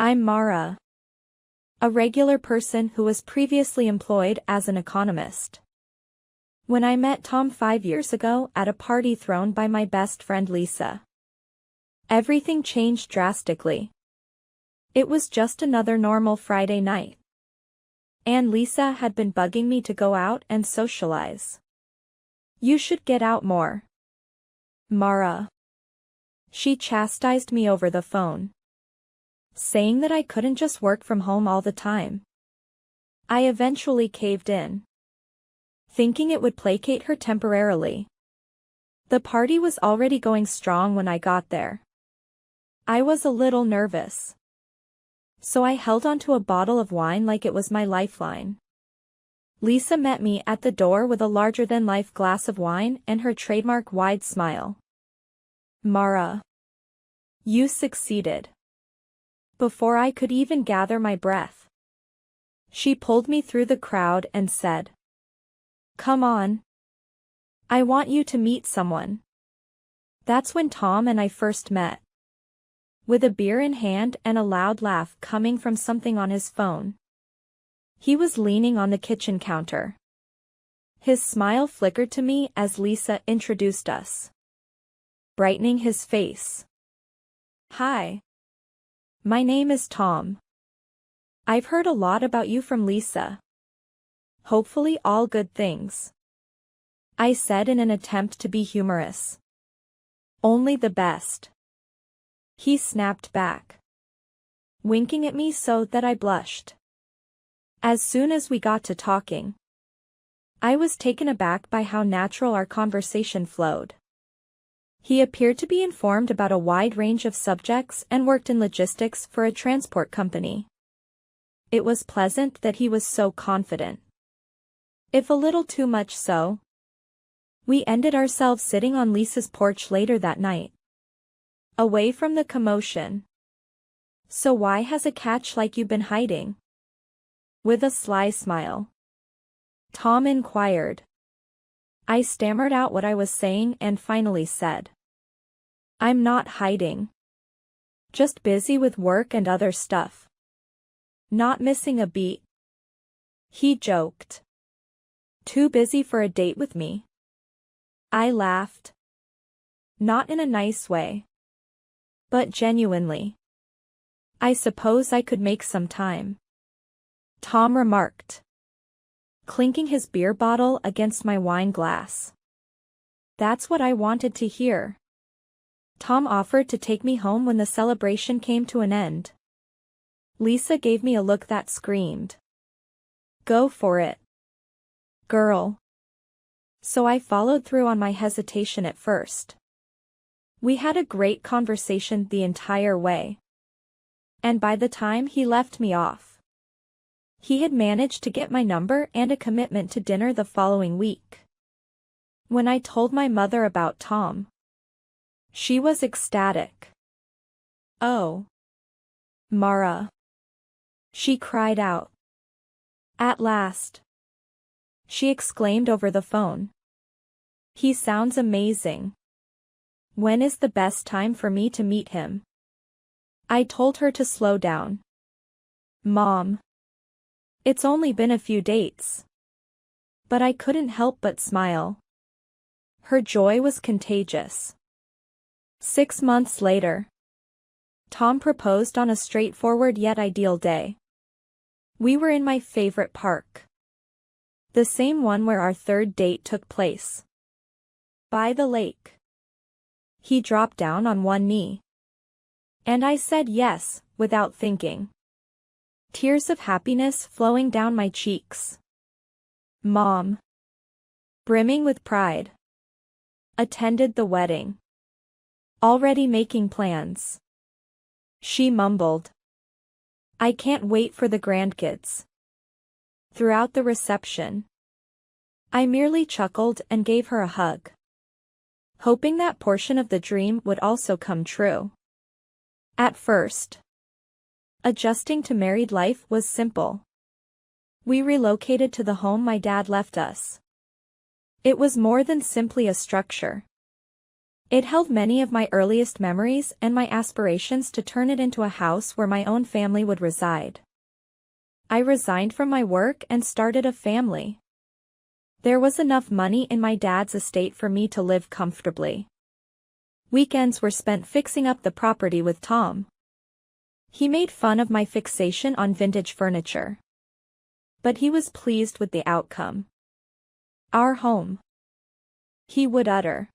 I'm Mara, a regular person who was previously employed as an economist. When I met Tom 5 years ago at a party thrown by my best friend Lisa, everything changed drastically. It was just another normal Friday night, and Lisa had been bugging me to go out and socialize. You should get out more, Mara. She chastised me over the phone, saying that I couldn't just work from home all the time. I eventually caved in, thinking it would placate her temporarily. The party was already going strong when I got there. I was a little nervous, so I held onto a bottle of wine like it was my lifeline. Lisa met me at the door with a larger-than-life glass of wine and her trademark wide smile. Mara, you succeeded. Before I could even gather my breath, she pulled me through the crowd and said, "Come on. I want you to meet someone." That's when Tom and I first met. With a beer in hand and a loud laugh coming from something on his phone. He was leaning on the kitchen counter. His smile flickered to me as Lisa introduced us, brightening his face. "Hi. My name is Tom. I've heard a lot about you from Lisa. Hopefully all good things," I said in an attempt to be humorous. "Only the best." He snapped back, winking at me so that I blushed. As soon as we got to talking, I was taken aback by how natural our conversation flowed. He appeared to be informed about a wide range of subjects and worked in logistics for a transport company. It was pleasant that he was so confident, if a little too much so. We ended ourselves sitting on Lisa's porch later that night, away from the commotion. "So why has a catch like you been hiding?" With a sly smile, Tom inquired. I stammered out what I was saying and finally said, "I'm not hiding. Just busy with work and other stuff. Not missing a beat." He joked. "Too busy for a date with me?" I laughed. Not in a nice way, but genuinely. "I suppose I could make some time," Tom remarked, clinking his beer bottle against my wine glass. That's what I wanted to hear. Tom offered to take me home when the celebration came to an end. Lisa gave me a look that screamed, "Go for it, girl." So I followed through on my hesitation at first. We had a great conversation the entire way, and by the time he left me off, he had managed to get my number and a commitment to dinner the following week. When I told my mother about Tom, she was ecstatic. "Oh, Mara," she cried out. "At last," she exclaimed over the phone. "He sounds amazing. When is the best time for me to meet him?" I told her to slow down. "Mom, it's only been a few dates." But I couldn't help but smile. Her joy was contagious. 6 months later, Tom proposed on a straightforward yet ideal day. We were in my favorite park, the same one where our third date took place, by the lake. He dropped down on one knee, and I said yes, without thinking. Tears of happiness flowing down my cheeks. Mom, brimming with pride, attended the wedding, already making plans. She mumbled, "I can't wait for the grandkids." Throughout the reception, I merely chuckled and gave her a hug, hoping that portion of the dream would also come true. At first, adjusting to married life was simple. We relocated to the home my dad left us. It was more than simply a structure. It held many of my earliest memories and my aspirations to turn it into a house where my own family would reside. I resigned from my work and started a family. There was enough money in my dad's estate for me to live comfortably. Weekends were spent fixing up the property with Tom. He made fun of my fixation on vintage furniture. But he was pleased with the outcome. Our home, he would utter,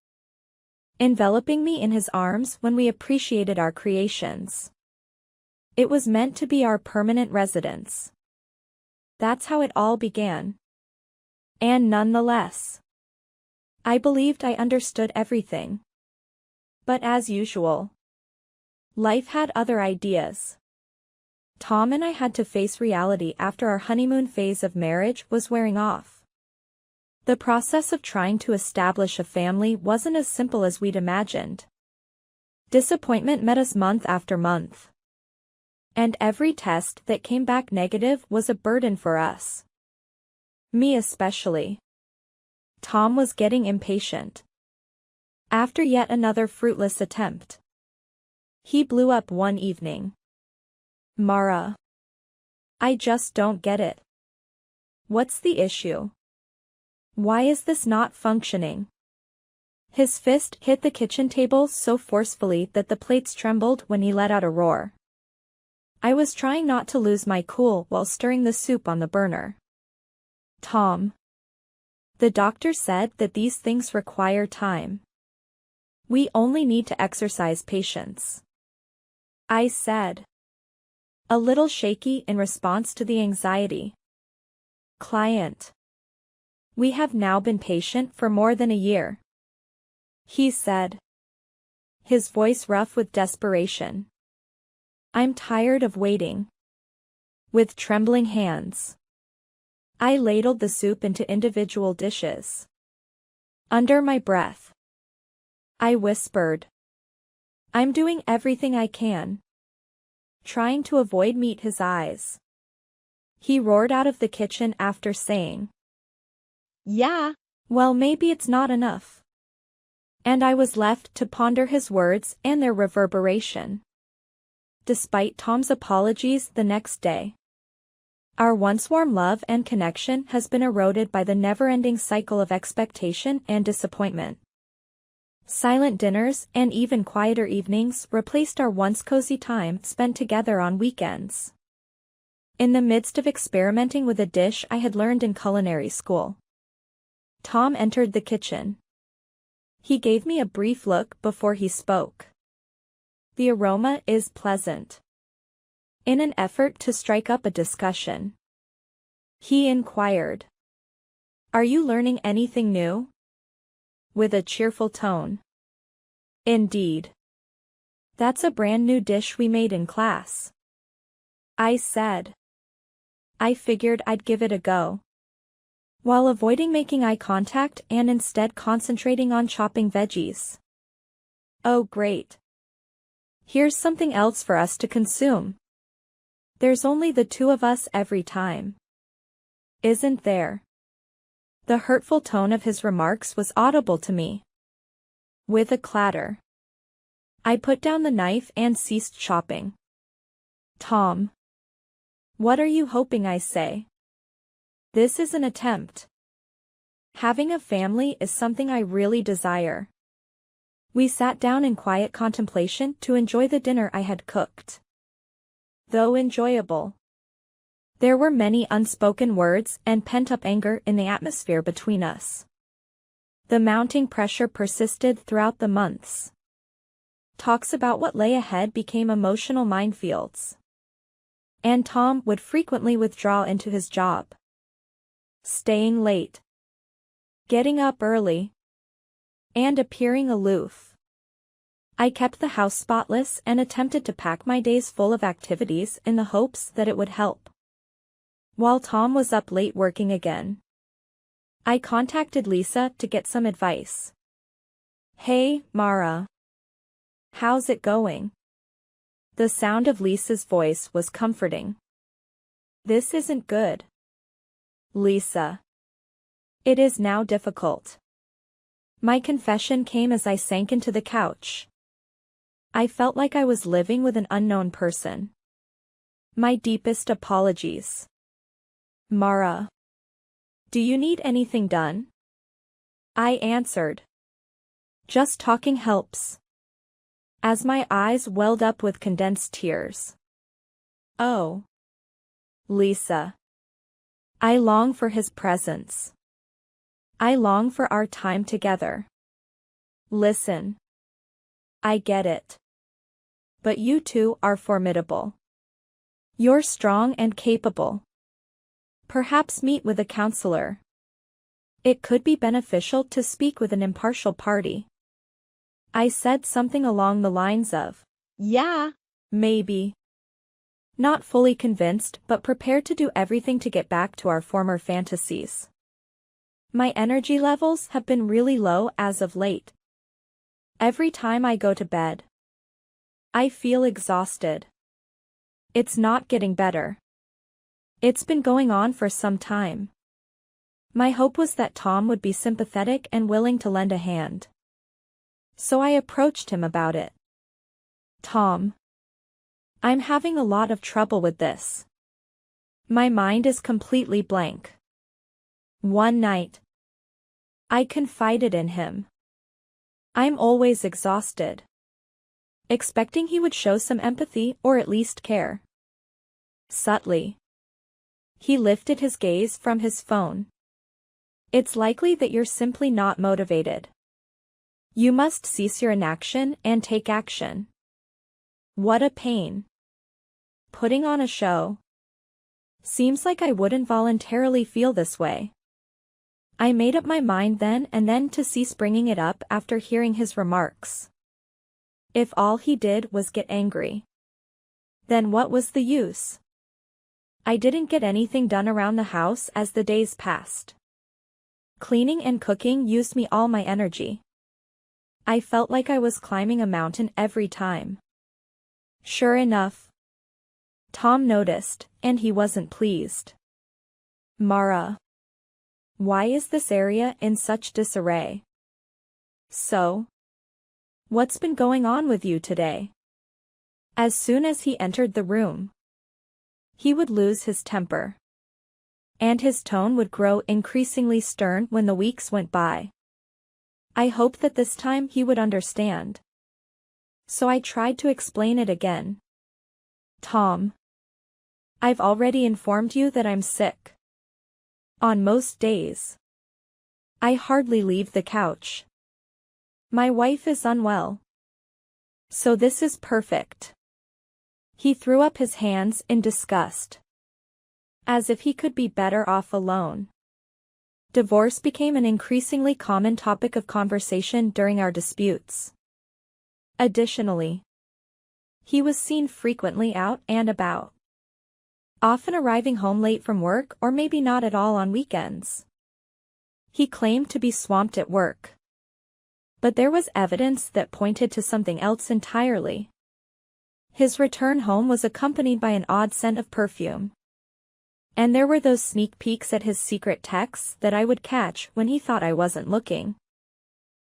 enveloping me in his arms when we appreciated our creations. It was meant to be our permanent residence. That's how it all began. And nonetheless, I believed I understood everything. But as usual, life had other ideas. Tom and I had to face reality after our honeymoon phase of marriage was wearing off. The process of trying to establish a family wasn't as simple as we'd imagined. Disappointment met us month after month. And every test that came back negative was a burden for us. Me especially. Tom was getting impatient. After yet another fruitless attempt, he blew up one evening. Mara, I just don't get it. What's the issue? Why is this not functioning? His fist hit the kitchen table so forcefully that the plates trembled when he let out a roar. I was trying not to lose my cool while stirring the soup on the burner. Tom, the doctor said that these things require time. We only need to exercise patience, I said, a little shaky in response to the anxiety. Client, we have now been patient for more than a year, he said, his voice rough with desperation. I'm tired of waiting. With trembling hands, I ladled the soup into individual dishes. Under my breath, I whispered, I'm doing everything I can. Trying to avoid meet his eyes. He roared out of the kitchen after saying, yeah, well maybe it's not enough. And I was left to ponder his words and their reverberation. Despite Tom's apologies the next day, our once warm love and connection has been eroded by the never-ending cycle of expectation and disappointment. Silent dinners and even quieter evenings replaced our once cozy time spent together on weekends. In the midst of experimenting with a dish I had learned in culinary school, Tom entered the kitchen. He gave me a brief look before he spoke. The aroma is pleasant. In an effort to strike up a discussion, he inquired, are you learning anything new? With a cheerful tone. Indeed. That's a brand new dish we made in class, I said. I figured I'd give it a go, while avoiding making eye contact and instead concentrating on chopping veggies. Oh great. Here's something else for us to consume. There's only the two of us every time, isn't there? The hurtful tone of his remarks was audible to me. With a clatter, I put down the knife and ceased chopping. Tom, what are you hoping I say? This is an attempt. Having a family is something I really desire. We sat down in quiet contemplation to enjoy the dinner I had cooked. Though enjoyable, there were many unspoken words and pent-up anger in the atmosphere between us. The mounting pressure persisted throughout the months. Talks about what lay ahead became emotional minefields. And Tom would frequently withdraw into his job, staying late, getting up early, and appearing aloof. I kept the house spotless and attempted to pack my days full of activities in the hopes that it would help. While Tom was up late working again, I contacted Lisa to get some advice. Hey, Mara. How's it going? The sound of Lisa's voice was comforting. This isn't good, Lisa. It is now difficult. My confession came as I sank into the couch. I felt like I was living with an unknown person. My deepest apologies. Mara. Do you need anything done? I answered. Just talking helps. As my eyes welled up with condensed tears. Oh. Lisa. I long for his presence. I long for our time together. Listen. I get it. But you two are formidable. You're strong and capable. Perhaps meet with a counselor. It could be beneficial to speak with an impartial party. I said something along the lines of, yeah, maybe. Not fully convinced but prepared to do everything to get back to our former fantasies. My energy levels have been really low as of late. Every time I go to bed, I feel exhausted. It's not getting better. It's been going on for some time. My hope was that Tom would be sympathetic and willing to lend a hand. So I approached him about it. Tom. I'm having a lot of trouble with this. My mind is completely blank. One night, I confided in him. I'm always exhausted. Expecting he would show some empathy or at least care. Subtly. He lifted his gaze from his phone. It's likely that you're simply not motivated. You must cease your inaction and take action. What a pain. Putting on a show. Seems like I wouldn't voluntarily feel this way. I made up my mind then and then to cease bringing it up after hearing his remarks. If all he did was get angry, then what was the use? I didn't get anything done around the house as the days passed. Cleaning and cooking used me all my energy. I felt like I was climbing a mountain every time. Sure enough, Tom noticed, and he wasn't pleased. Mara. Why is this area in such disarray? So, what's been going on with you today? As soon as he entered the room, he would lose his temper. And his tone would grow increasingly stern when the weeks went by. I hoped that this time he would understand. So I tried to explain it again. Tom. I've already informed you that I'm sick. On most days, I hardly leave the couch. My wife is unwell. So this is perfect. He threw up his hands in disgust. As if he could be better off alone. Divorce became an increasingly common topic of conversation during our disputes. Additionally, he was seen frequently out and about. Often arriving home late from work or maybe not at all on weekends. He claimed to be swamped at work. But there was evidence that pointed to something else entirely. His return home was accompanied by an odd scent of perfume. And there were those sneak peeks at his secret texts that I would catch when he thought I wasn't looking.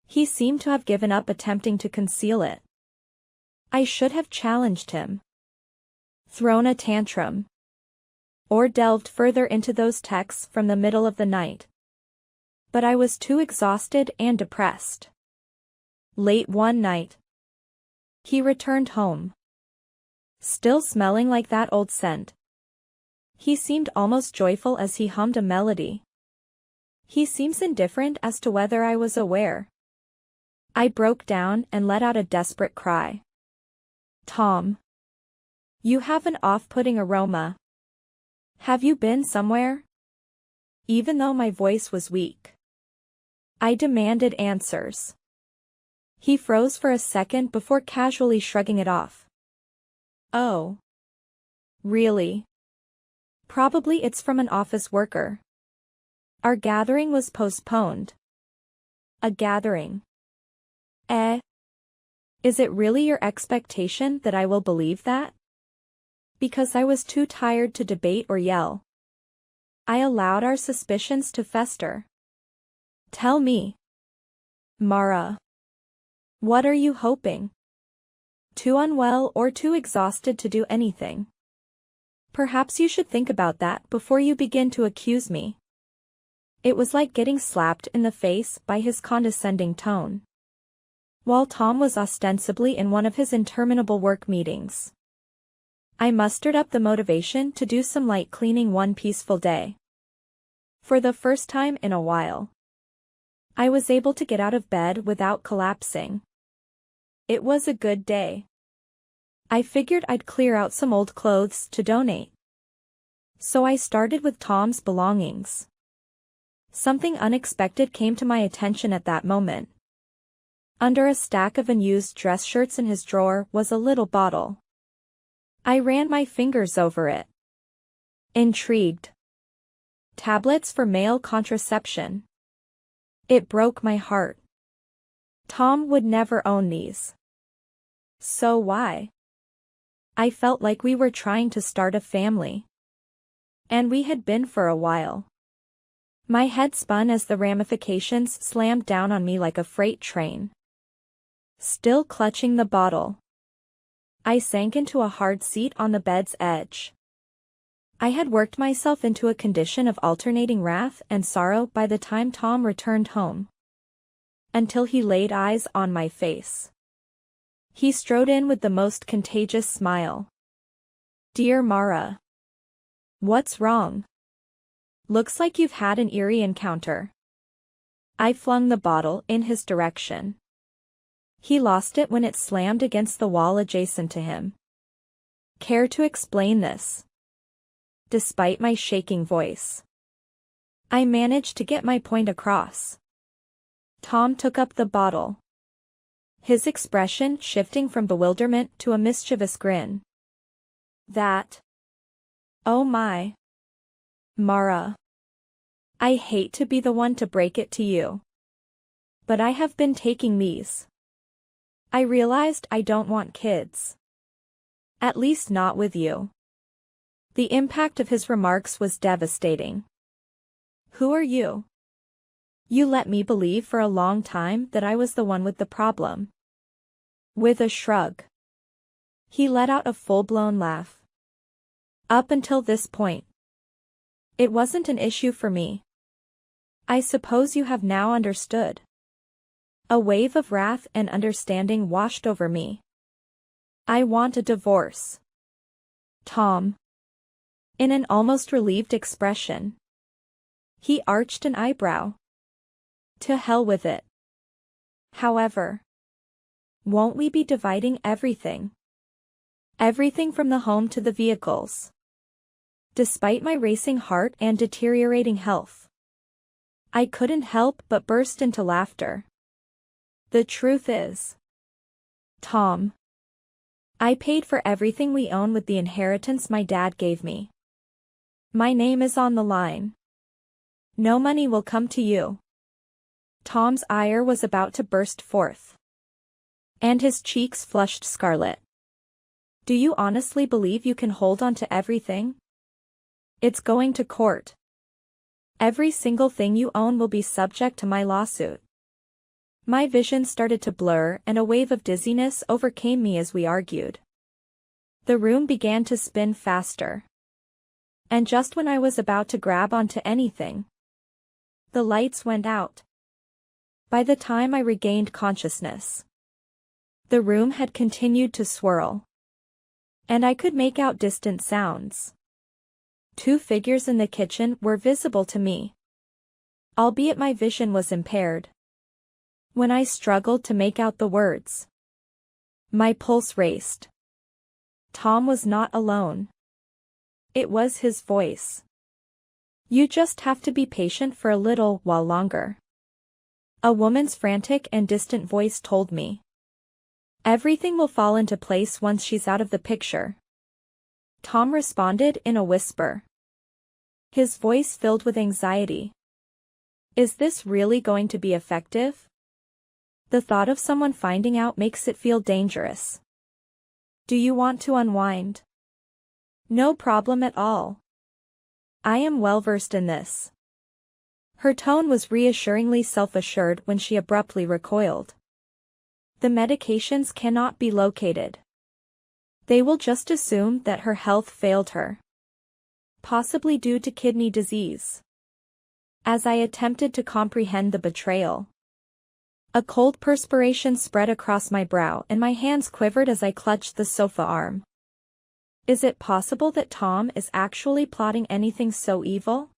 He seemed to have given up attempting to conceal it. I should have challenged him. Thrown a tantrum. Or delved further into those texts from the middle of the night. But I was too exhausted and depressed. Late one night, he returned home. Still smelling like that old scent. He seemed almost joyful as he hummed a melody. He seems indifferent as to whether I was aware. I broke down and let out a desperate cry. Tom. You have an off-putting aroma. Have you been somewhere? Even though my voice was weak, I demanded answers. He froze for a second before casually shrugging it off. Oh. Really? Probably it's from an office worker. Our gathering was postponed. A gathering. Eh? Is it really your expectation that I will believe that? Because I was too tired to debate or yell. I allowed our suspicions to fester. Tell me. Mara. What are you hoping? Too unwell or too exhausted to do anything? Perhaps you should think about that before you begin to accuse me. It was like getting slapped in the face by his condescending tone. While Tom was ostensibly in one of his interminable work meetings, I mustered up the motivation to do some light cleaning one peaceful day. For the first time in a while, I was able to get out of bed without collapsing. It was a good day. I figured I'd clear out some old clothes to donate. So I started with Tom's belongings. Something unexpected came to my attention at that moment. Under a stack of unused dress shirts in his drawer was a little bottle. I ran my fingers over it. Intrigued. Tablets for male contraception. It broke my heart. Tom would never own these. So why? I felt like we were trying to start a family. And we had been for a while. My head spun as the ramifications slammed down on me like a freight train. Still clutching the bottle, I sank into a hard seat on the bed's edge. I had worked myself into a condition of alternating wrath and sorrow by the time Tom returned home. Until he laid eyes on my face. He strode in with the most contagious smile. "Dear Mara. What's wrong? Looks like you've had an eerie encounter." I flung the bottle in his direction. He lost it when it slammed against the wall adjacent to him. "Care to explain this?" Despite my shaking voice, I managed to get my point across. Tom took up the bottle, his expression shifting from bewilderment to a mischievous grin. "That? Oh my. Mara. I hate to be the one to break it to you, but I have been taking these. I realized I don't want kids. At least not with you." The impact of his remarks was devastating. "Who are you? You let me believe for a long time that I was the one with the problem." With a shrug, he let out a full-blown laugh. "Up until this point, it wasn't an issue for me. I suppose you have now understood." A wave of wrath and understanding washed over me. "I want a divorce." Tom. In an almost relieved expression. He arched an eyebrow. "To hell with it. However, won't we be dividing everything? Everything from the home to the vehicles?" Despite my racing heart and deteriorating health, I couldn't help but burst into laughter. "The truth is, Tom, I paid for everything we own with the inheritance my dad gave me. My name is on the line. No money will come to you." Tom's ire was about to burst forth, and his cheeks flushed scarlet. "Do you honestly believe you can hold on to everything? It's going to court. Every single thing you own will be subject to my lawsuit." My vision started to blur and a wave of dizziness overcame me as we argued. The room began to spin faster. And just when I was about to grab onto anything, the lights went out. By the time I regained consciousness, the room had continued to swirl. And I could make out distant sounds. Two figures in the kitchen were visible to me, albeit my vision was impaired. When I struggled to make out the words, my pulse raced. Tom was not alone. It was his voice. "You just have to be patient for a little while longer," a woman's frantic and distant voice told me. "Everything will fall into place once she's out of the picture." Tom responded in a whisper, his voice filled with anxiety. "Is this really going to be effective? The thought of someone finding out makes it feel dangerous. Do you want to unwind?" "No problem at all. I am well versed in this." Her tone was reassuringly self-assured when she abruptly recoiled. The medications cannot be located. They will just assume that her health failed her. Possibly due to kidney disease. As I attempted to comprehend the betrayal, a cold perspiration spread across my brow and my hands quivered as I clutched the sofa arm. Is it possible that Tom is actually plotting anything so evil?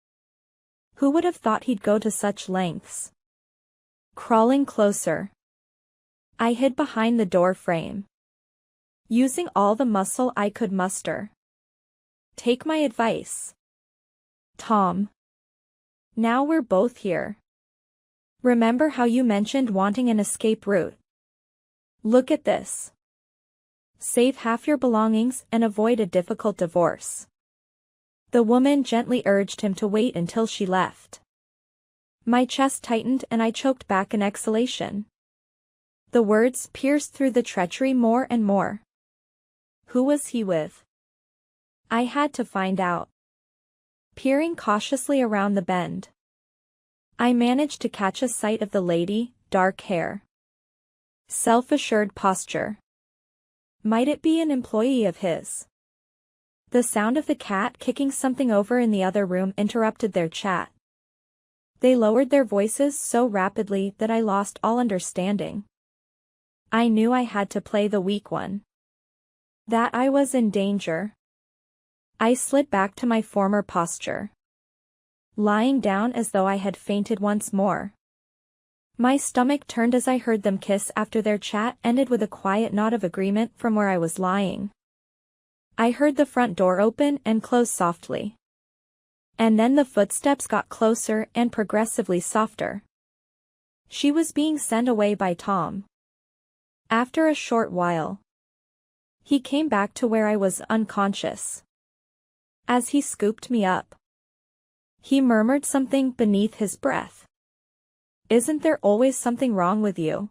Who would have thought he'd go to such lengths? Crawling closer, I hid behind the door frame, using all the muscle I could muster. Take my advice, Tom. Now we're both here. Remember how you mentioned wanting an escape route? Look at this. Save half your belongings and avoid a difficult divorce. The woman gently urged him to wait until she left. My chest tightened and I choked back an exhalation. The words pierced through the treachery more and more. Who was he with? I had to find out. Peering cautiously around the bend, I managed to catch a sight of the lady, dark hair. Self-assured posture. Might it be an employee of his? The sound of the cat kicking something over in the other room interrupted their chat. They lowered their voices so rapidly that I lost all understanding. I knew I had to play the weak one. That I was in danger. I slid back to my former posture, lying down as though I had fainted once more. My stomach turned as I heard them kiss after their chat ended with a quiet nod of agreement from where I was lying. I heard the front door open and close softly. And then the footsteps got closer and progressively softer. She was being sent away by Tom. After a short while, he came back to where I was unconscious. As he scooped me up, he murmured something beneath his breath. Isn't there always something wrong with you?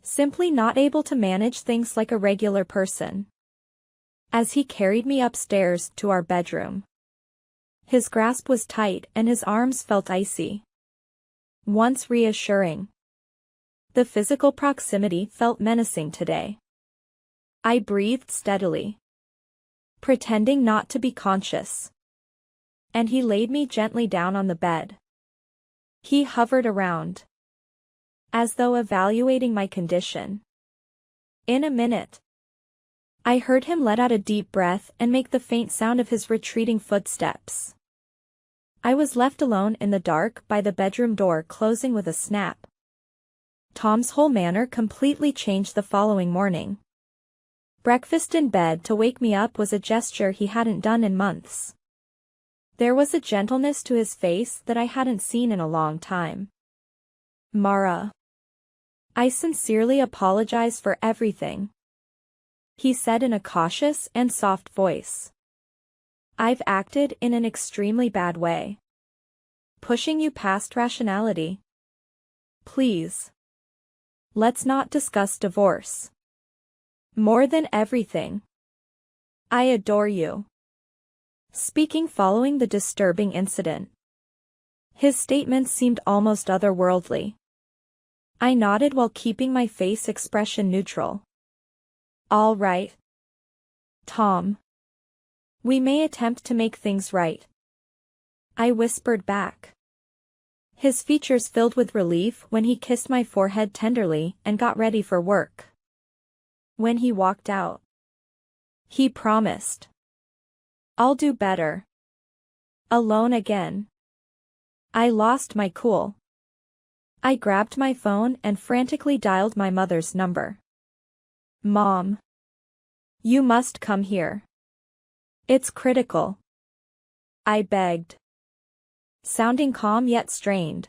Simply not able to manage things like a regular person. As he carried me upstairs to our bedroom, his grasp was tight and his arms felt icy. Once reassuring, the physical proximity felt menacing today. I breathed steadily, pretending not to be conscious. And he laid me gently down on the bed. He hovered around, as though evaluating my condition. In a minute, I heard him let out a deep breath and make the faint sound of his retreating footsteps. I was left alone in the dark by the bedroom door closing with a snap. Tom's whole manner completely changed the following morning. Breakfast in bed to wake me up was a gesture he hadn't done in months. There was a gentleness to his face that I hadn't seen in a long time. Mara, I sincerely apologize for everything, he said in a cautious and soft voice. I've acted in an extremely bad way, pushing you past rationality. Please, let's not discuss divorce. More than everything, I adore you. Speaking following the disturbing incident, his statements seemed almost otherworldly. I nodded while keeping my face expression neutral. All right, Tom. We may attempt to make things right, I whispered back. His features filled with relief when he kissed my forehead tenderly and got ready for work. When he walked out, he promised, I'll do better. Alone again. I lost my cool. I grabbed my phone and frantically dialed my mother's number. Mom, you must come here. It's critical, I begged, sounding calm yet strained.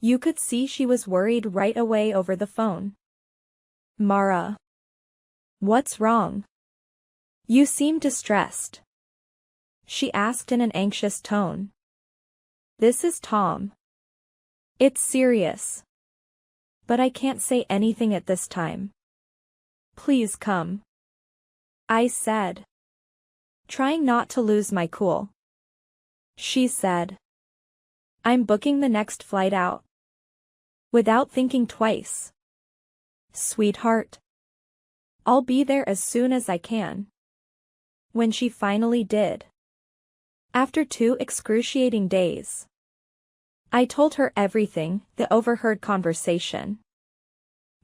You could see she was worried right away over the phone. Mara, what's wrong? You seem distressed, she asked in an anxious tone. This is Tom. It's serious. But I can't say anything at this time. Please come, I said, trying not to lose my cool. She said, I'm booking the next flight out. Without thinking twice. Sweetheart. I'll be there as soon as I can. When she finally did. After 2 excruciating days. I told her everything, the overheard conversation.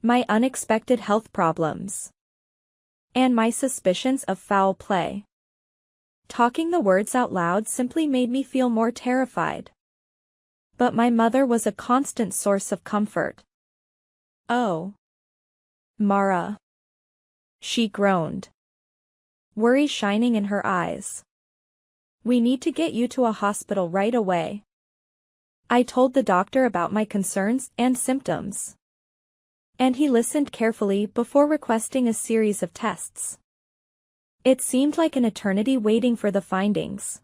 My unexpected health problems. And my suspicions of foul play. Talking the words out loud simply made me feel more terrified. But my mother was a constant source of comfort. Oh. Mara. She groaned. Worry shining in her eyes. We need to get you to a hospital right away. I told the doctor about my concerns and symptoms. And he listened carefully before requesting a series of tests. It seemed like an eternity waiting for the findings.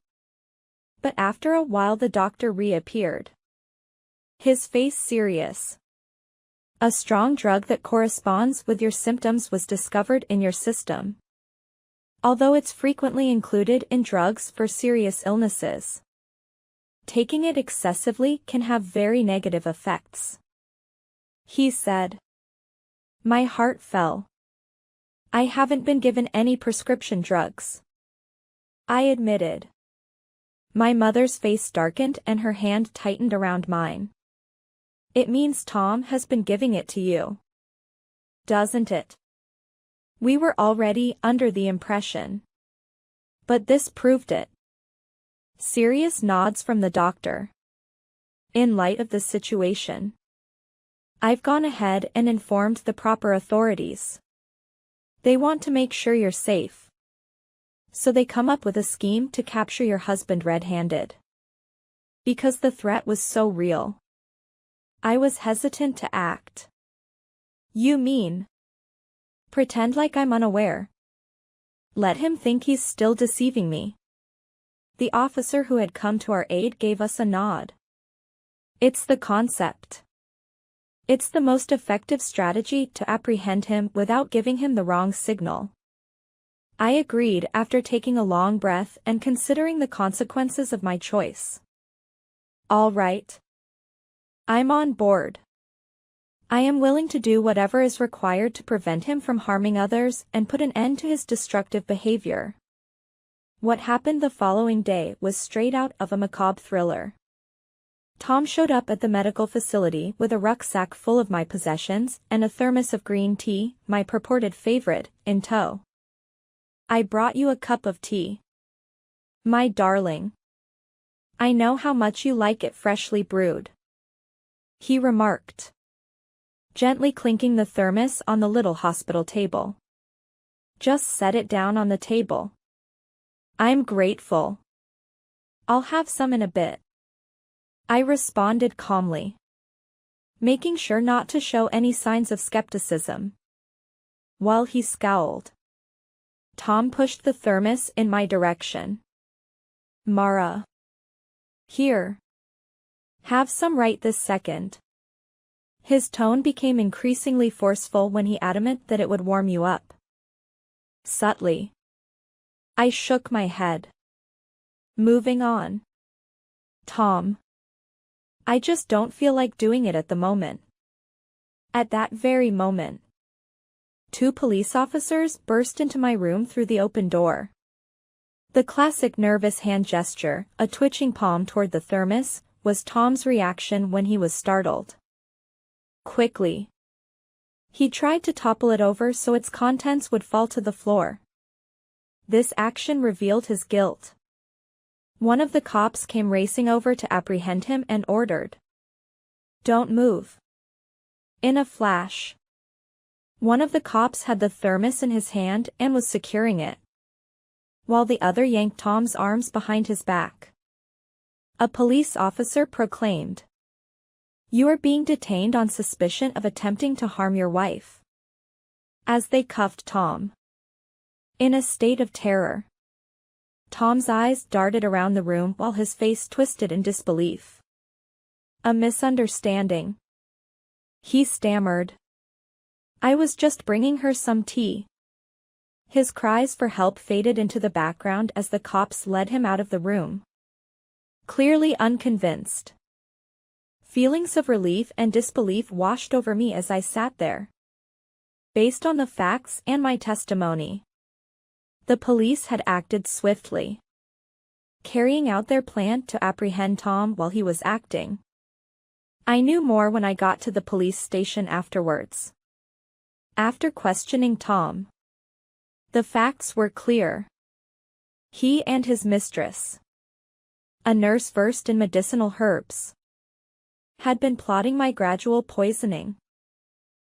But after a while the doctor reappeared. His face serious. A strong drug that corresponds with your symptoms was discovered in your system. Although it's frequently included in drugs for serious illnesses. Taking it excessively can have very negative effects. He said. My heart fell. I haven't been given any prescription drugs. I admitted. My mother's face darkened and her hand tightened around mine. It means Tom has been giving it to you. Doesn't it? We were already under the impression. But this proved it. Serious nods from the doctor. In light of the situation, I've gone ahead and informed the proper authorities. They want to make sure you're safe. So they come up with a scheme to capture your husband red-handed. Because the threat was so real. I was hesitant to act. You mean? Pretend like I'm unaware. Let him think he's still deceiving me. The officer who had come to our aid gave us a nod. It's the concept. It's the most effective strategy to apprehend him without giving him the wrong signal. I agreed after taking a long breath and considering the consequences of my choice. All right. I'm on board. I am willing to do whatever is required to prevent him from harming others and put an end to his destructive behavior. What happened the following day was straight out of a macabre thriller. Tom showed up at the medical facility with a rucksack full of my possessions and a thermos of green tea, my purported favorite, in tow. I brought you a cup of tea. My darling. I know how much you like it freshly brewed. He remarked. Gently clinking the thermos on the little hospital table. Just set it down on the table. I'm grateful. I'll have some in a bit. I responded calmly. Making sure not to show any signs of skepticism. While he scowled. Tom pushed the thermos in my direction. Mara. Here. Have some right this second. His tone became increasingly forceful when he adamant that it would warm you up. Subtly. I shook my head. Moving on. Tom. I just don't feel like doing it at the moment. At that very moment. 2 police officers burst into my room through the open door. The classic nervous hand gesture, a twitching palm toward the thermos, was Tom's reaction when he was startled. Quickly. He tried to topple it over so its contents would fall to the floor. This action revealed his guilt. One of the cops came racing over to apprehend him and ordered. Don't move. In a flash. One of the cops had the thermos in his hand and was securing it, while the other yanked Tom's arms behind his back. A police officer proclaimed. You are being detained on suspicion of attempting to harm your wife. As they cuffed Tom. In a state of terror. Tom's eyes darted around the room while his face twisted in disbelief. A misunderstanding. He stammered. I was just bringing her some tea. His cries for help faded into the background as the cops led him out of the room. Clearly unconvinced. Feelings of relief and disbelief washed over me as I sat there. Based on the facts and my testimony, the police had acted swiftly, carrying out their plan to apprehend Tom while he was acting. I knew more when I got to the police station afterwards. After questioning Tom, the facts were clear. He and his mistress, a nurse versed in medicinal herbs, had been plotting my gradual poisoning.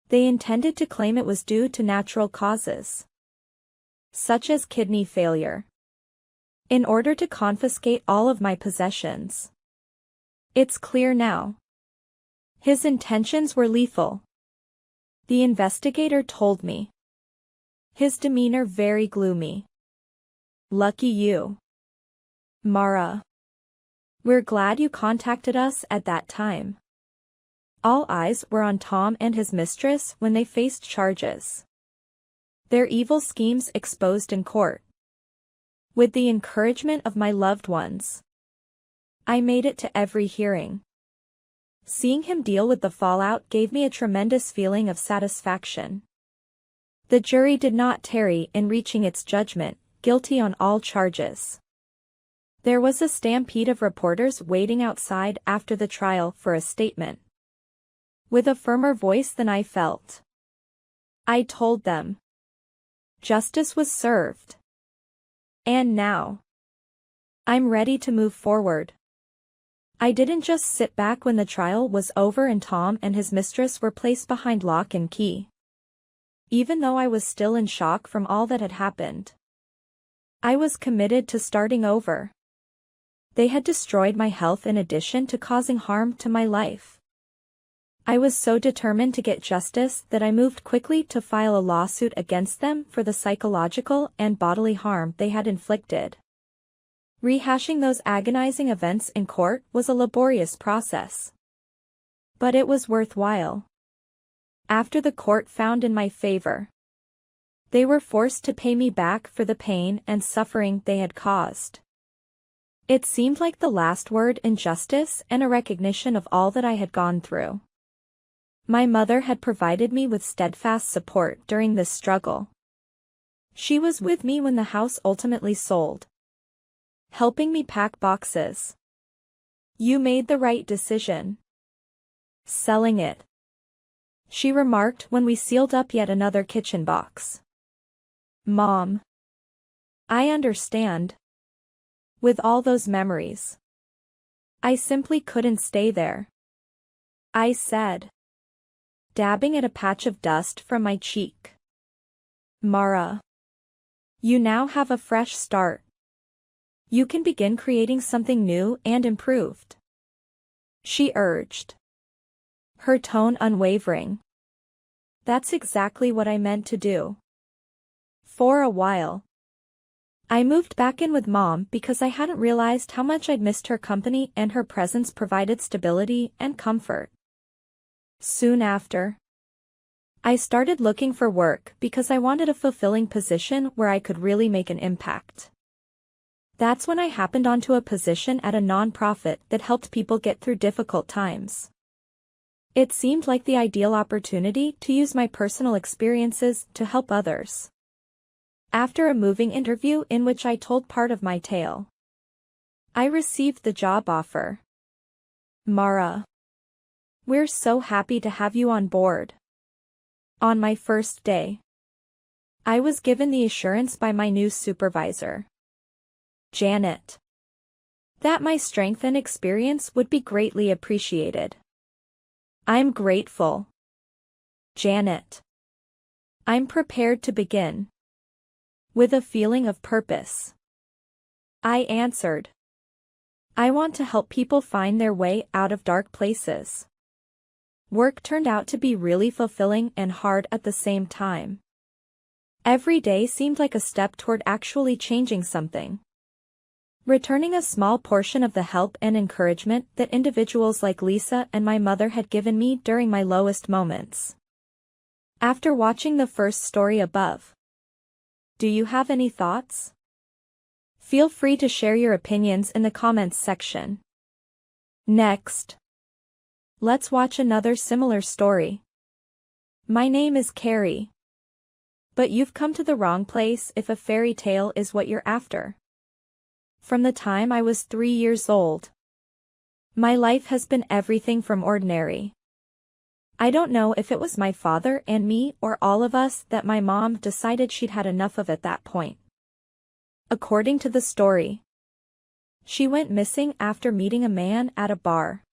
They intended to claim it was due to natural causes, such as kidney failure, in order to confiscate all of my possessions. It's clear now. His intentions were lethal, the investigator told me, his demeanor very gloomy. Lucky you, Mara. We're glad you contacted us at that time. All eyes were on Tom and his mistress when they faced charges. Their evil schemes exposed in court. With the encouragement of my loved ones, I made it to every hearing. Seeing him deal with the fallout gave me a tremendous feeling of satisfaction. The jury did not tarry in reaching its judgment, guilty on all charges. There was a stampede of reporters waiting outside after the trial for a statement. With a firmer voice than I felt, I told them, justice was served. And now, I'm ready to move forward. I didn't just sit back when the trial was over and Tom and his mistress were placed behind lock and key. Even though I was still in shock from all that had happened, I was committed to starting over. They had destroyed my health in addition to causing harm to my life. I was so determined to get justice that I moved quickly to file a lawsuit against them for the psychological and bodily harm they had inflicted. Rehashing those agonizing events in court was a laborious process, but it was worthwhile. After the court found in my favor, they were forced to pay me back for the pain and suffering they had caused. It seemed like the last word in justice and a recognition of all that I had gone through. My mother had provided me with steadfast support during this struggle. She was with me when the house ultimately sold, helping me pack boxes. You made the right decision, selling it, she remarked when we sealed up yet another kitchen box. Mom, I understand. With all those memories, I simply couldn't stay there, I said, dabbing at a patch of dust from my cheek. Mara, you now have a fresh start. You can begin creating something new and improved, she urged, her tone unwavering. That's exactly what I meant to do. For a while, I moved back in with Mom because I hadn't realized how much I'd missed her company and her presence provided stability and comfort. Soon after, I started looking for work because I wanted a fulfilling position where I could really make an impact. That's when I happened onto a position at a nonprofit that helped people get through difficult times. It seemed like the ideal opportunity to use my personal experiences to help others. After a moving interview in which I told part of my tale, I received the job offer. Mara, we're so happy to have you on board. On my first day, I was given the assurance by my new supervisor, Janet, that my strength and experience would be greatly appreciated. I'm grateful, Janet. I'm prepared to begin. With a feeling of purpose, I answered, I want to help people find their way out of dark places. Work turned out to be really fulfilling and hard at the same time. Every day seemed like a step toward actually changing something, returning a small portion of the help and encouragement that individuals like Lisa and my mother had given me during my lowest moments. After watching the first story above, do you have any thoughts? Feel free to share your opinions in the comments section. Next, Let's watch another similar story. My name is Carrie. But you've come to the wrong place if a fairy tale is what you're after. From the time I was 3 years old, my life has been everything from ordinary. I don't know if it was my father and me or all of us that my mom decided she'd had enough of at that point. According to the story, she went missing after meeting a man at a bar.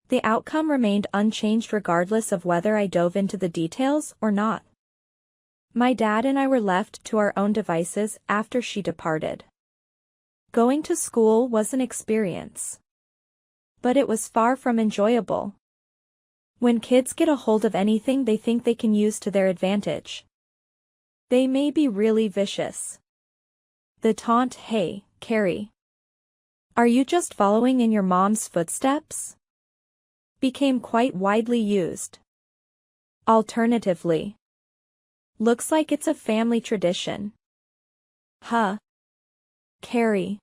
The outcome remained unchanged regardless of whether I dove into the details or not. My dad and I were left to our own devices after she departed. Going to school was an experience, but it was far from enjoyable. When kids get a hold of anything they think they can use to their advantage, they may be really vicious. The taunt, "Hey, Carrie, are you just following in your mom's footsteps?" became quite widely used. Alternatively, "Looks like it's a family tradition. Huh. Carrie,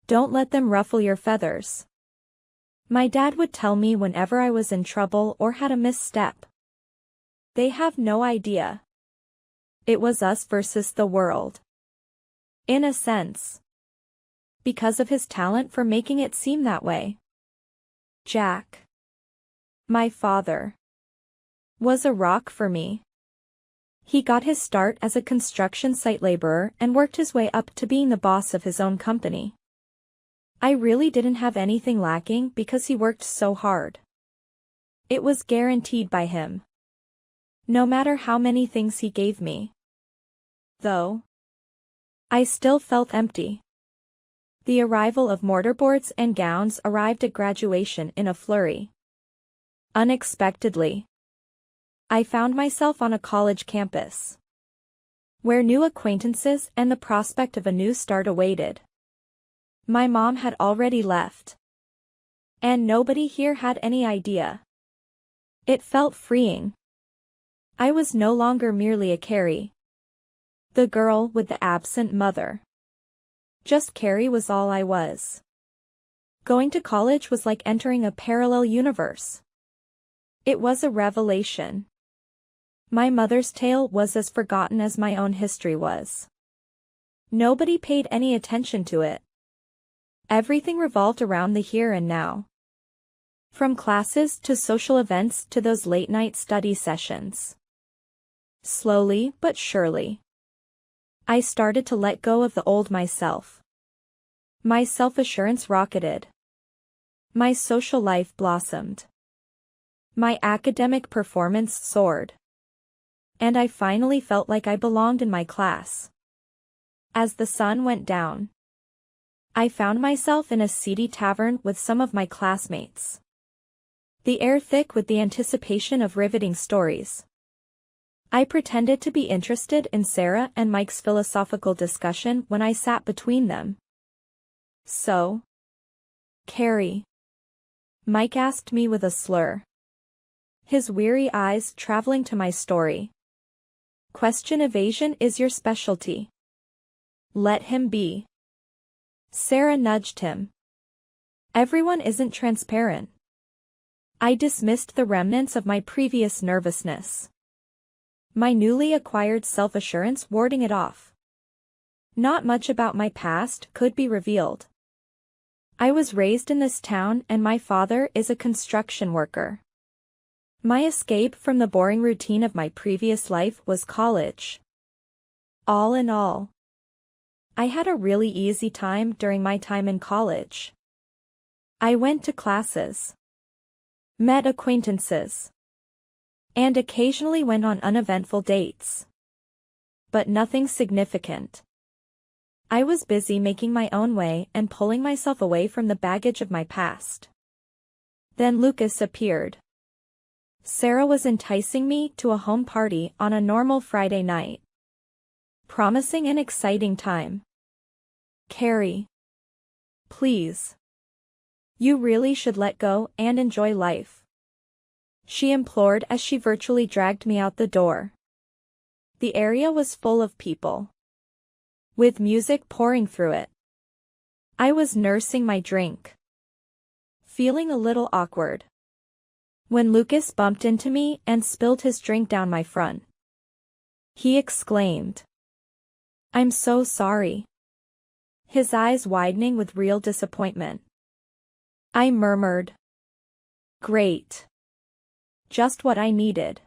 don't let them ruffle your feathers." My dad would tell me whenever I was in trouble or had a misstep. "They have no idea. It was us versus the world." In a sense, because of his talent for making it seem that way. Jack, my father, was a rock for me. He got his start as a construction site laborer and worked his way up to being the boss of his own company. I really didn't have anything lacking because he worked so hard. It was guaranteed by him, no matter how many things he gave me. Though, I still felt empty. The arrival of mortarboards and gowns arrived at graduation in a flurry. Unexpectedly, I found myself on a college campus, where new acquaintances and the prospect of a new start awaited. My mom had already left, and nobody here had any idea. It felt freeing. I was no longer merely a Carrie, the girl with the absent mother. Just Carrie was all I was. Going to college was like entering a parallel universe. It was a revelation. My mother's tale was as forgotten as my own history was. Nobody paid any attention to it. Everything revolved around the here and now. From classes to social events to those late-night study sessions. Slowly but surely, I started to let go of the old myself. My self-assurance rocketed. My social life blossomed. My academic performance soared. And I finally felt like I belonged in my class. As the sun went down, I found myself in a seedy tavern with some of my classmates. The air thick with the anticipation of riveting stories. I pretended to be interested in Sarah and Mike's philosophical discussion when I sat between them. "So, Carrie," Mike asked me with a slur, his weary eyes traveling to my story. "Question evasion is your specialty. Let him be." Sarah nudged him. "Everyone isn't transparent." I dismissed the remnants of my previous nervousness, my newly acquired self-assurance warding it off. Not much about my past could be revealed. I was raised in this town and my father is a construction worker. My escape from the boring routine of my previous life was college. All in all, I had a really easy time during my time in college. I went to classes, met acquaintances, and occasionally went on uneventful dates. But nothing significant. I was busy making my own way and pulling myself away from the baggage of my past. Then Lucas appeared. Sarah was enticing me to a home party on a normal Friday night, promising an exciting time. "Carrie, please. You really should let go and enjoy life," she implored as she virtually dragged me out the door. The area was full of people, with music pouring through it. I was nursing my drink, feeling a little awkward. when Lucas bumped into me and spilled his drink down my front. He exclaimed, "I'm so sorry," his eyes widening with real disappointment. I murmured, "Great. Just what I needed,"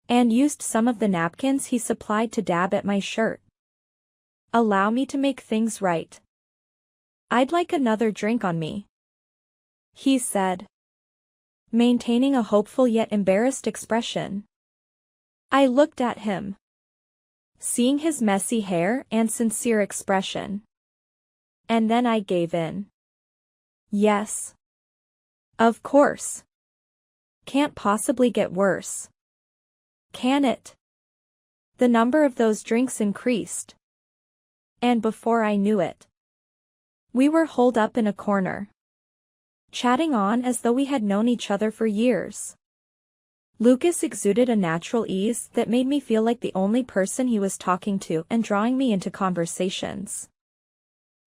and used some of the napkins he supplied to dab at my shirt. "Allow me to make things right. I'd like another drink on me," he said, maintaining a hopeful yet embarrassed expression. I looked at him, seeing his messy hair and sincere expression. And then I gave in. "Yes. Of course. Can't possibly get worse. Can it?" The number of those drinks increased. And before I knew it, we were holed up in a corner, chatting on as though we had known each other for years. Lucas exuded a natural ease that made me feel like the only person he was talking to and drawing me into conversations.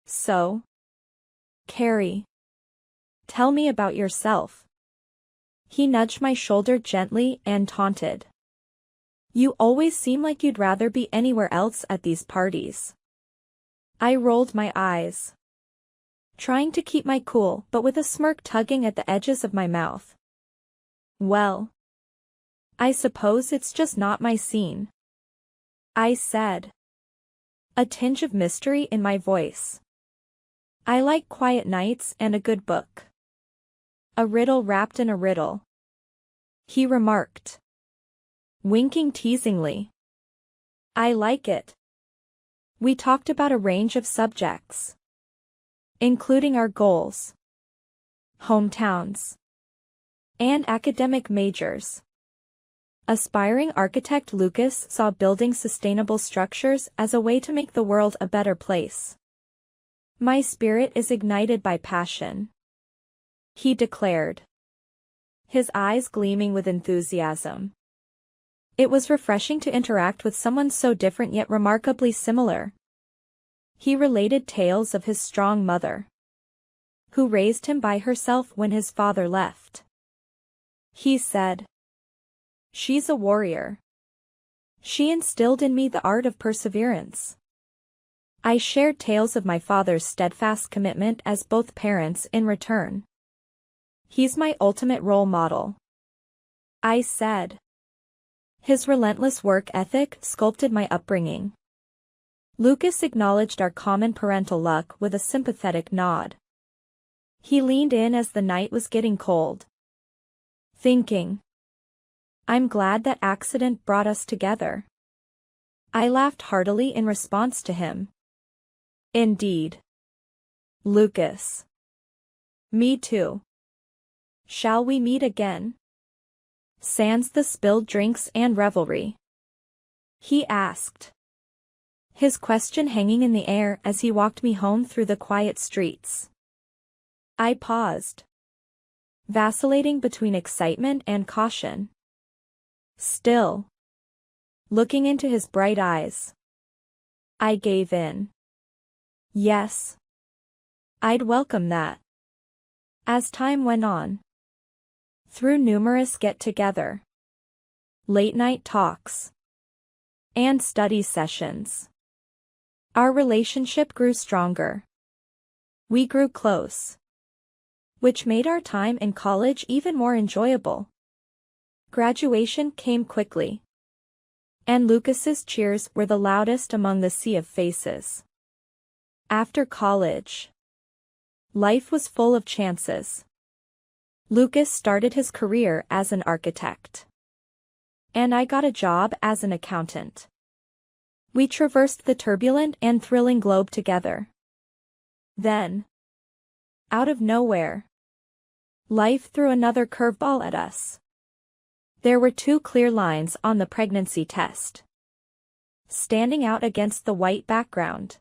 "So, Carrie, tell me about yourself." He nudged my shoulder gently and taunted. "You always seem like you'd rather be anywhere else at these parties." I rolled my eyes, trying to keep my cool but with a smirk tugging at the edges of my mouth. "Well, I suppose it's just not my scene," I said, a tinge of mystery in my voice. "I like quiet nights and a good book." "A riddle wrapped in a riddle," he remarked, winking teasingly. "I like it." We talked about a range of subjects, including our goals, hometowns, and academic majors. Aspiring architect Lucas saw building sustainable structures as a way to make the world a better place. "My spirit is ignited by passion," he declared, his eyes gleaming with enthusiasm. It was refreshing to interact with someone so different yet remarkably similar. He related tales of his strong mother, who raised him by herself when his father left. He said, "She's a warrior. She instilled in me the art of perseverance." I shared tales of my father's steadfast commitment as both parents in return. "He's my ultimate role model," I said. His relentless work ethic sculpted my upbringing. Lucas acknowledged our common parental luck with a sympathetic nod. He leaned in as the night was getting cold, thinking, "I'm glad that accident brought us together." I laughed heartily in response to him. "Indeed, Lucas. Me too. Shall we meet again? Sans the spilled drinks and revelry?" he asked, his question hanging in the air as he walked me home through the quiet streets. I paused, vacillating between excitement and caution. Still, looking into his bright eyes, I gave in. Yes, I'd welcome that. As time went on, through numerous get-together, late-night talks, and study sessions, our relationship grew stronger. We grew close, which made our time in college even more enjoyable. Graduation came quickly, and Lucas's cheers were the loudest among the sea of faces. After college, life was full of chances. Lucas started his career as an architect, and I got a job as an accountant. We traversed the turbulent and thrilling globe together. Then, out of nowhere, life threw another curveball at us. There were two clear lines on the pregnancy test, standing out against the white background.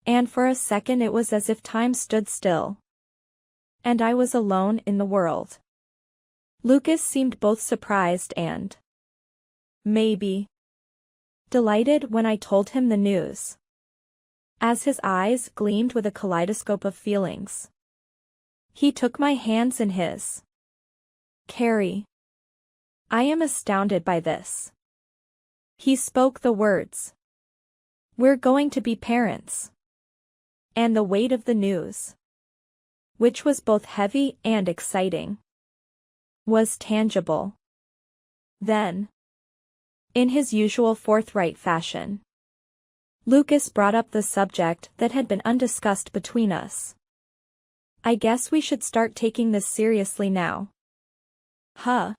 And for a second it was as if time stood still, and I was alone in the world. Lucas seemed both surprised and, maybe, delighted when I told him the news, as his eyes gleamed with a kaleidoscope of feelings. He took my hands in his, Carrie. I am astounded by this. He spoke the words. We're going to be parents. And the weight of the news, which was both heavy and exciting, was tangible. Then, in his usual forthright fashion, Lucas brought up the subject that had been undiscussed between us. I guess we should start taking this seriously now. Huh?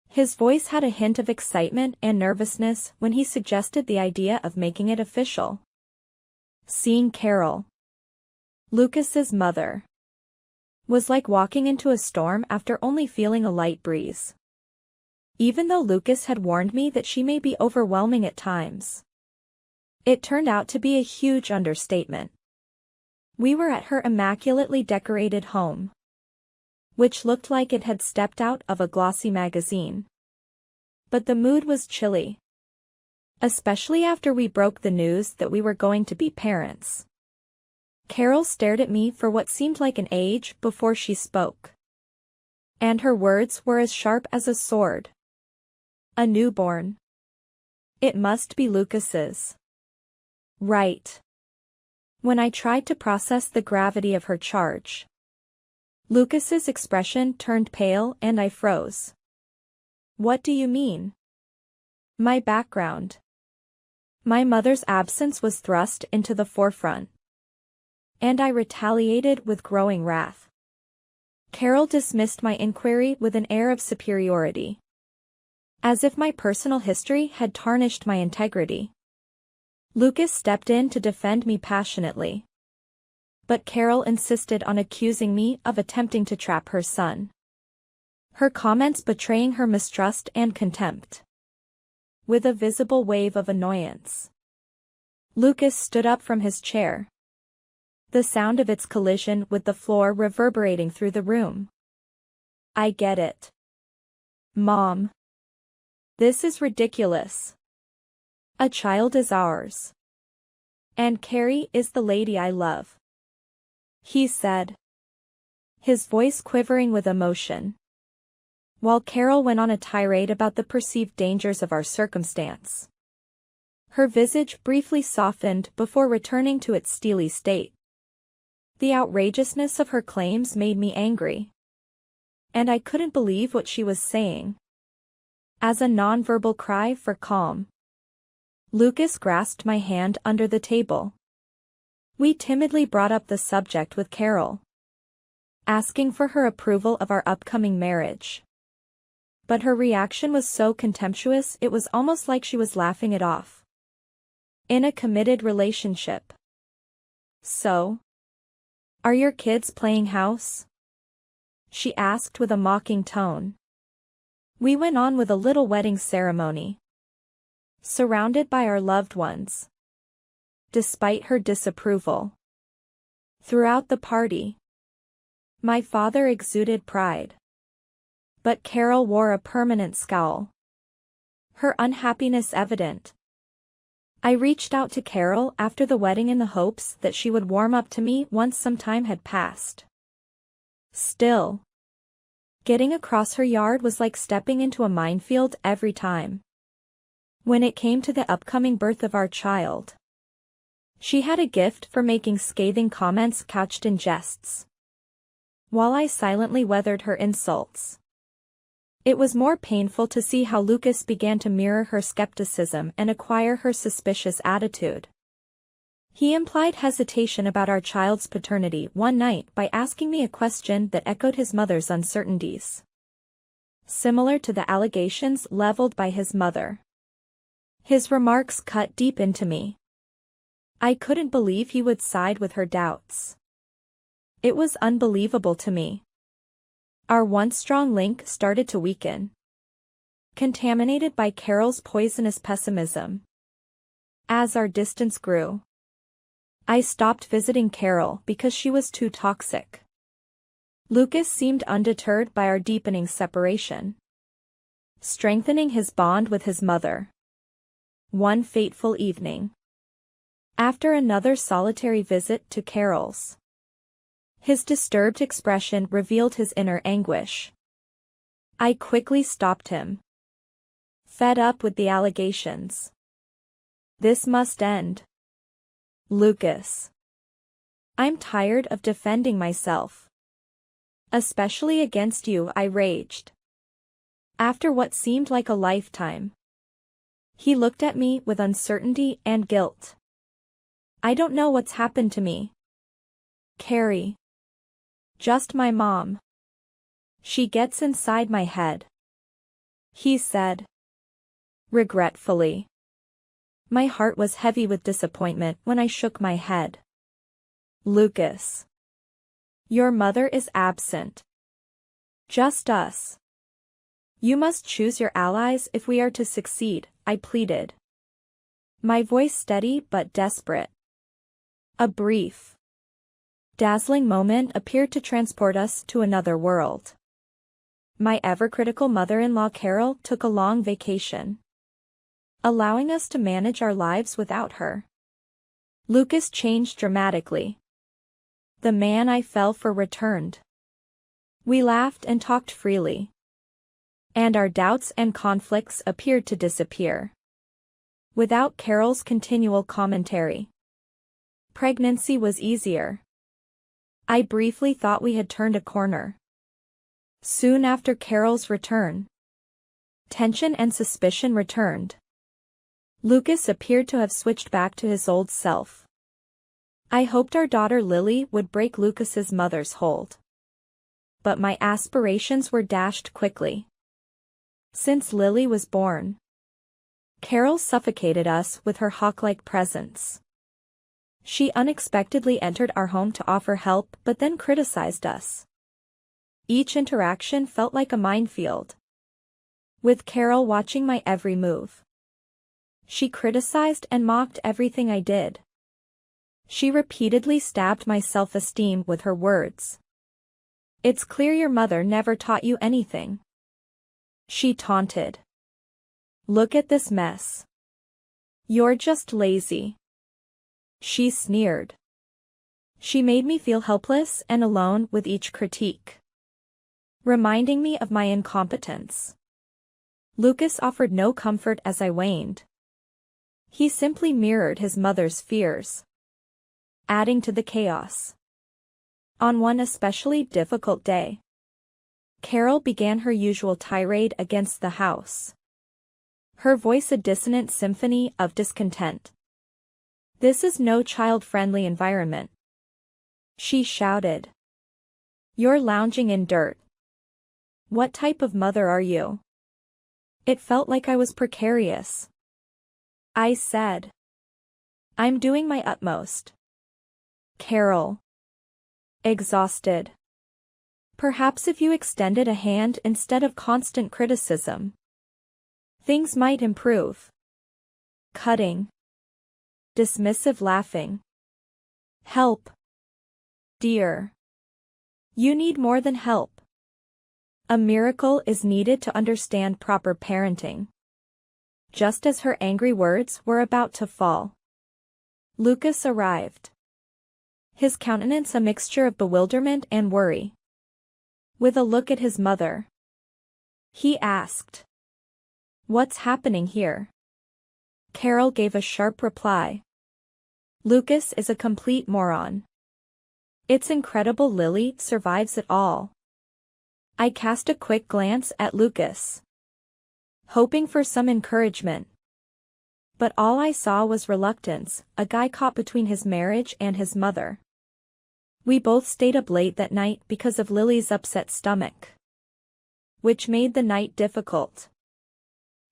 His voice had a hint of excitement and nervousness when he suggested the idea of making it official. Seeing Carol, Lucas's mother, was like walking into a storm after only feeling a light breeze. Even though Lucas had warned me that she may be overwhelming at times, it turned out to be a huge understatement. We were at her immaculately decorated home, which looked like it had stepped out of a glossy magazine. But the mood was chilly, especially after we broke the news that we were going to be parents. Carol stared at me for what seemed like an age before she spoke. And her words were as sharp as a sword. A newborn. It must be Lucas's. Right. When I tried to process the gravity of her charge, Lucas's expression turned pale and I froze. What do you mean? My background. My mother's absence was thrust into the forefront, and I retaliated with growing wrath. Carol dismissed my inquiry with an air of superiority, as if my personal history had tarnished my integrity. Lucas stepped in to defend me passionately, but Carol insisted on accusing me of attempting to trap her son, her comments betraying her mistrust and contempt. With a visible wave of annoyance, Lucas stood up from his chair, the sound of its collision with the floor reverberating through the room. I get it, Mom. This is ridiculous. A child is ours. And Carrie is the lady I love, he said, his voice quivering with emotion, while Carol went on a tirade about the perceived dangers of our circumstance. Her visage briefly softened before returning to its steely state. The outrageousness of her claims made me angry, and I couldn't believe what she was saying. As a nonverbal cry for calm, Lucas grasped my hand under the table. We timidly brought up the subject with Carol, asking for her approval of our upcoming marriage. But her reaction was so contemptuous it was almost like she was laughing it off. In a committed relationship. So, are your kids playing house? She asked with a mocking tone. We went on with a little wedding ceremony, surrounded by our loved ones. Despite her disapproval. Throughout the party, my father exuded pride. But Carol wore a permanent scowl, her unhappiness evident. I reached out to Carol after the wedding in the hopes that she would warm up to me once some time had passed. Still, getting across her yard was like stepping into a minefield every time. When it came to the upcoming birth of our child, she had a gift for making scathing comments couched in jests, while I silently weathered her insults. It was more painful to see how Lucas began to mirror her skepticism and acquire her suspicious attitude. He implied hesitation about our child's paternity one night by asking me a question that echoed his mother's uncertainties, similar to the allegations leveled by his mother. His remarks cut deep into me. I couldn't believe he would side with her doubts. It was unbelievable to me. Our once strong link started to weaken, contaminated by Carol's poisonous pessimism. As our distance grew, I stopped visiting Carol because she was too toxic. Lucas seemed undeterred by our deepening separation, strengthening his bond with his mother. One fateful evening, after another solitary visit to Carol's, his disturbed expression revealed his inner anguish. I quickly stopped him, fed up with the allegations. This must end. Lucas. I'm tired of defending myself. Especially against you, I raged. After what seemed like a lifetime. He looked at me with uncertainty and guilt. I don't know what's happened to me, Carrie. Just my mom. She gets inside my head, he said, regretfully. My heart was heavy with disappointment when I shook my head. Lucas. Your mother is absent. Just us. You must choose your allies if we are to succeed, I pleaded. My voice steady but desperate. A brief, dazzling moment appeared to transport us to another world. My ever-critical mother-in-law Carol took a long vacation, allowing us to manage our lives without her. Lucas changed dramatically. The man I fell for returned. We laughed and talked freely, and our doubts and conflicts appeared to disappear. Without Carol's continual commentary, pregnancy was easier. I briefly thought we had turned a corner. Soon after Carol's return, tension and suspicion returned. Lucas appeared to have switched back to his old self. I hoped our daughter Lily would break Lucas's mother's hold. But my aspirations were dashed quickly. Since Lily was born, Carol suffocated us with her hawk-like presence. She unexpectedly entered our home to offer help but then criticized us. Each interaction felt like a minefield, with Carol watching my every move. She criticized and mocked everything I did. She repeatedly stabbed my self-esteem with her words. It's clear your mother never taught you anything, she taunted. Look at this mess. You're just lazy, she sneered. She made me feel helpless and alone with each critique, reminding me of my incompetence. Lucas offered no comfort as I waned. He simply mirrored his mother's fears, adding to the chaos. On one especially difficult day, Carol began her usual tirade against the house, her voice a dissonant symphony of discontent. This is no child-friendly environment, she shouted. You're lounging in dirt. What type of mother are you? It felt like I was precarious. I said. I'm doing my utmost. Carol. Exhausted. Perhaps if you extended a hand instead of constant criticism, things might improve. Cutting. Dismissive laughing. Help. Dear. You need more than help. A miracle is needed to understand proper parenting. Just as her angry words were about to fall, Lucas arrived, his countenance a mixture of bewilderment and worry. With a look at his mother, he asked, "What's happening here?" Carol gave a sharp reply. Lucas is a complete moron. It's incredible Lily survives it all. I cast a quick glance at Lucas, hoping for some encouragement. But all I saw was reluctance, a guy caught between his marriage and his mother. We both stayed up late that night because of Lily's upset stomach, which made the night difficult.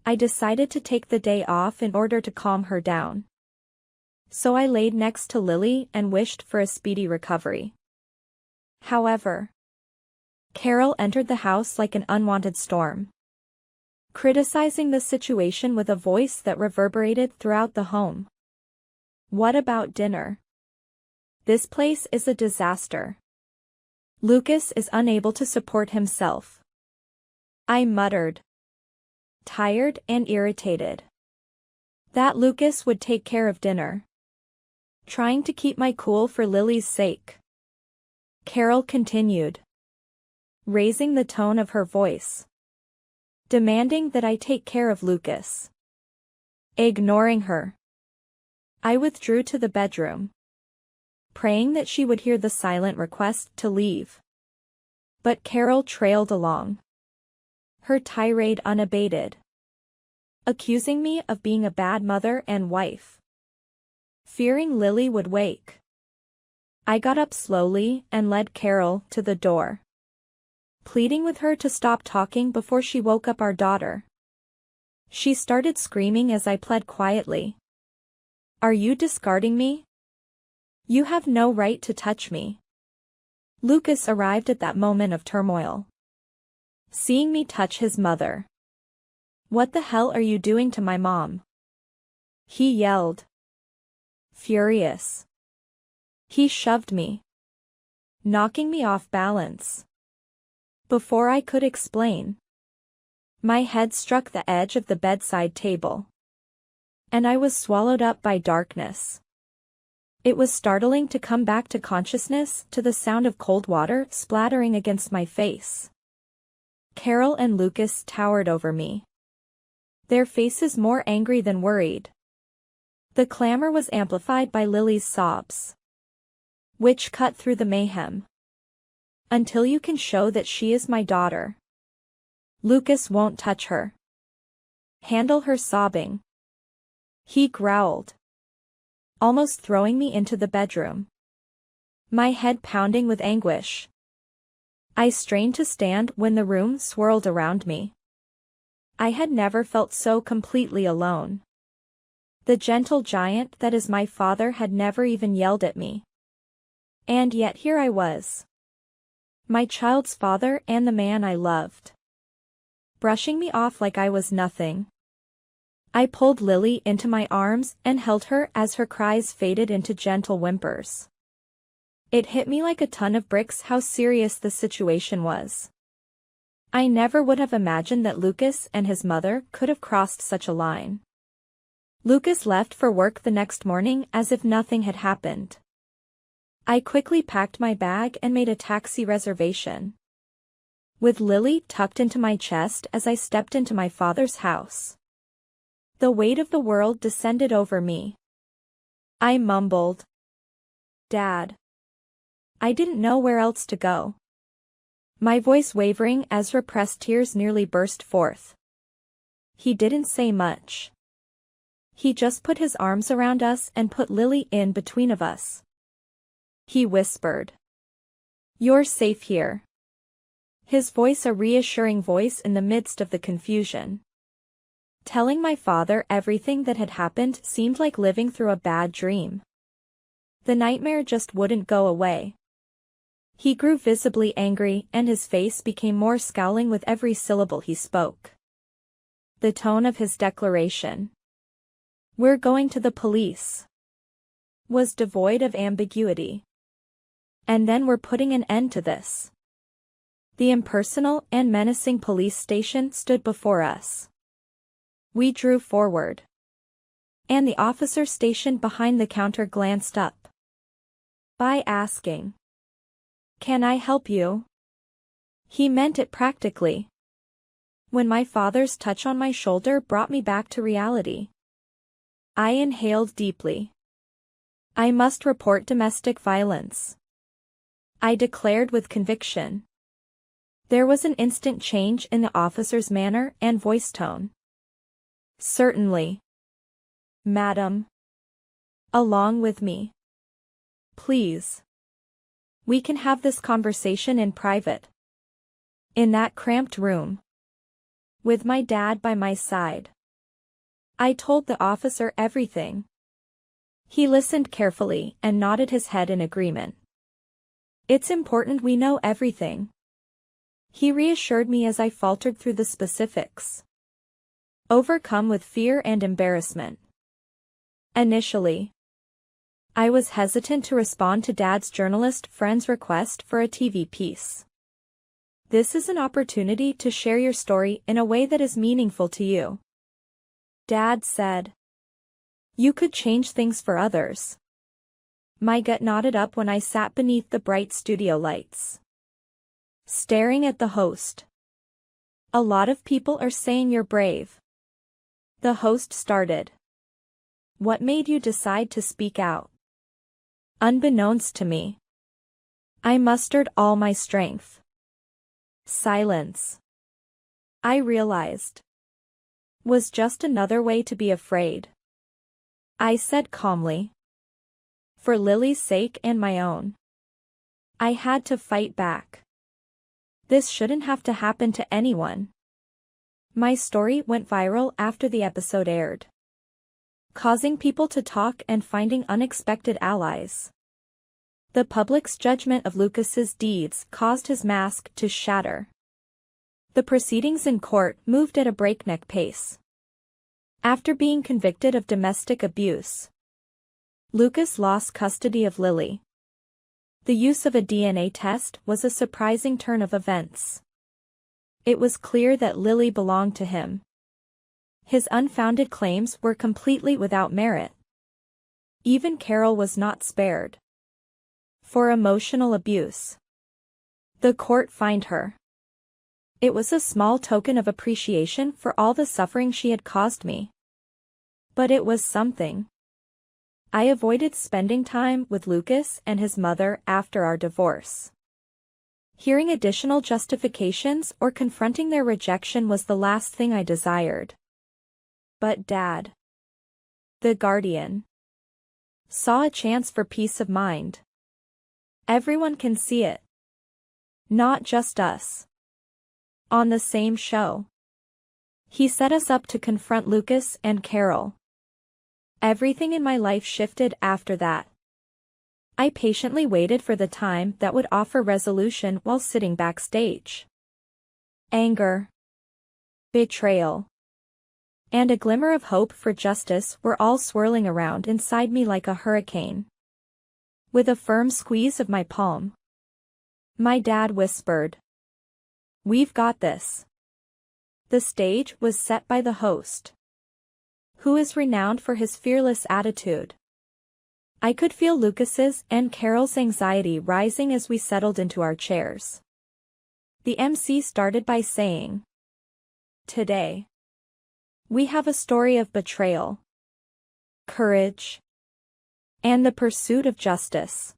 I decided to take the day off in order to calm her down. So I laid next to Lily and wished for a speedy recovery. However, Carol entered the house like an unwanted storm, criticizing the situation with a voice that reverberated throughout the home. What about dinner? This place is a disaster. Lucas is unable to support himself, I muttered, tired and irritated. That Lucas would take care of dinner. Trying to keep my cool for Lily's sake, Carol continued, raising the tone of her voice. demanding that I take care of Lucas. Ignoring her, I withdrew to the bedroom, praying that she would hear the silent request to leave. But Carol trailed along, her tirade unabated, accusing me of being a bad mother and wife. Fearing Lily would wake, I got up slowly and led Carol to the door, pleading with her to stop talking before she woke up our daughter. She started screaming as I pled quietly. "Are you discarding me? You have no right to touch me." Lucas arrived at that moment of turmoil, seeing me touch his mother. "What the hell are you doing to my mom?" he yelled, furious. He shoved me, knocking me off balance. Before I could explain, my head struck the edge of the bedside table, and I was swallowed up by darkness. It was startling to come back to consciousness to the sound of cold water splattering against my face. Carol and Lucas towered over me, their faces more angry than worried. The clamor was amplified by Lily's sobs, which cut through the mayhem. "Until you can show that she is my daughter, Lucas won't touch her. Handle her sobbing," he growled, almost throwing me into the bedroom, my head pounding with anguish. I strained to stand when the room swirled around me. I had never felt so completely alone. The gentle giant that is my father had never even yelled at me. And yet here I was, my child's father and the man I loved, brushing me off like I was nothing. I pulled Lily into my arms and held her as her cries faded into gentle whimpers. It hit me like a ton of bricks how serious the situation was. I never would have imagined that Lucas and his mother could have crossed such a line. Lucas left for work the next morning as if nothing had happened. I quickly packed my bag and made a taxi reservation, with Lily tucked into my chest as I stepped into my father's house. The weight of the world descended over me. I mumbled, "Dad." I didn't know where else to go, my voice wavering as repressed tears nearly burst forth. He didn't say much. He just put his arms around us and put Lily in between of us. He whispered, "You're safe here." His voice a reassuring voice in the midst of the confusion. Telling my father everything that had happened seemed like living through a bad dream. The nightmare just wouldn't go away. He grew visibly angry and his face became more scowling with every syllable he spoke. The tone of his declaration, "We're going to the police," was devoid of ambiguity. And then we're putting an end to this. The impersonal and menacing police station stood before us. We drew forward, and the officer stationed behind the counter glanced up, by asking, "Can I help you?" He meant it practically. When my father's touch on my shoulder brought me back to reality, I inhaled deeply. "I must report domestic violence," I declared with conviction. There was an instant change in the officer's manner and voice tone. "Certainly, madam. Along with me. Please. We can have this conversation in private." In that cramped room, with my dad by my side, I told the officer everything. He listened carefully and nodded his head in agreement. "It's important we know everything," he reassured me as I faltered through the specifics, overcome with fear and embarrassment. Initially, I was hesitant to respond to Dad's journalist friend's request for a TV piece. "This is an opportunity to share your story in a way that is meaningful to you," Dad said. "You could change things for others." My gut knotted up when I sat beneath the bright studio lights, staring at the host, A lot of people are saying you're brave. The host started. What made you decide to speak out? Unbeknownst to me, I mustered all my strength. Silence. I realized. Was just another way to be afraid. I said calmly. For Lily's sake and my own. I had to fight back. This shouldn't have to happen to anyone. My story went viral after the episode aired, causing people to talk and finding unexpected allies. The public's judgment of Lucas's deeds caused his mask to shatter. The proceedings in court moved at a breakneck pace. After being convicted of domestic abuse, Lucas lost custody of Lily. The use of a DNA test was a surprising turn of events. It was clear that Lily belonged to him. His unfounded claims were completely without merit. Even Carol was not spared. For emotional abuse. The court fined her. It was a small token of appreciation for all the suffering she had caused me. But it was something. I avoided spending time with Lucas and his mother after our divorce. Hearing additional justifications or confronting their rejection was the last thing I desired. But Dad, the guardian, saw a chance for peace of mind. Everyone can see it. Not just us. On the same show. He set us up to confront Lucas and Carol. Everything in my life shifted after that. I patiently waited for the time that would offer resolution while sitting backstage. Anger, betrayal, and a glimmer of hope for justice were all swirling around inside me like a hurricane. With a firm squeeze of my palm, my dad whispered, "We've got this." The stage was set by the host, who is renowned for his fearless attitude. I could feel Lucas's and Carol's anxiety rising as we settled into our chairs. The MC started by saying, "Today, we have a story of betrayal, courage, and the pursuit of justice,"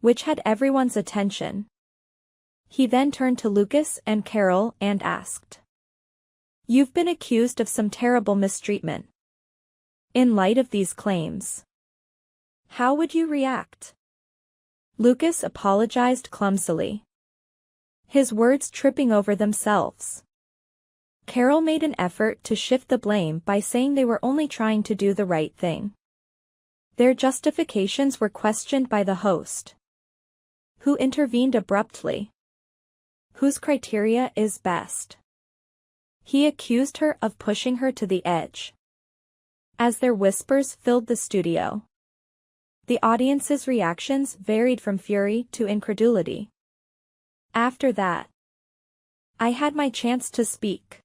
which had everyone's attention. He then turned to Lucas and Carol and asked, "You've been accused of some terrible mistreatment. In light of these claims, how would you react?" Lucas apologized clumsily, his words tripping over themselves. Carol made an effort to shift the blame by saying they were only trying to do the right thing. Their justifications were questioned by the host, who intervened abruptly. Whose criteria is best? He accused her of pushing her to the edge. As their whispers filled the studio, the audience's reactions varied from fury to incredulity. After that, I had my chance to speak.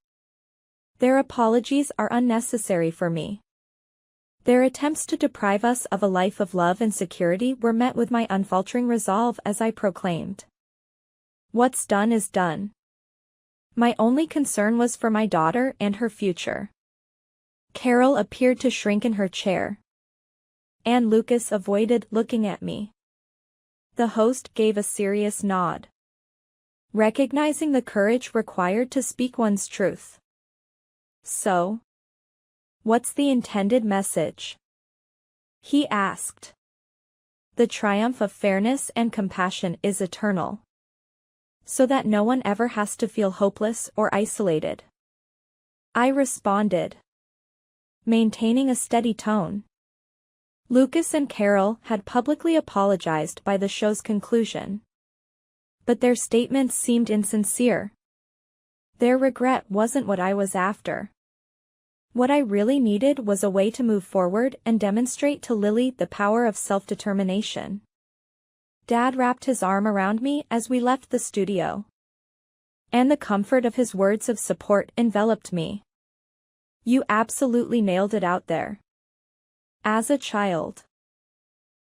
Their apologies are unnecessary for me. Their attempts to deprive us of a life of love and security were met with my unfaltering resolve as I proclaimed, "What's done is done." My only concern was for my daughter and her future. Carol appeared to shrink in her chair, and Lucas avoided looking at me. The host gave a serious nod, recognizing the courage required to speak one's truth. "So, what's the intended message?" he asked. "The triumph of fairness and compassion is eternal, so that no one ever has to feel hopeless or isolated," I responded, maintaining a steady tone. Lucas and Carol had publicly apologized by the show's conclusion, but their statements seemed insincere. Their regret wasn't what I was after. What I really needed was a way to move forward and demonstrate to Lily the power of self-determination. Dad wrapped his arm around me as we left the studio, and the comfort of his words of support enveloped me. "You absolutely nailed it out there. As a child,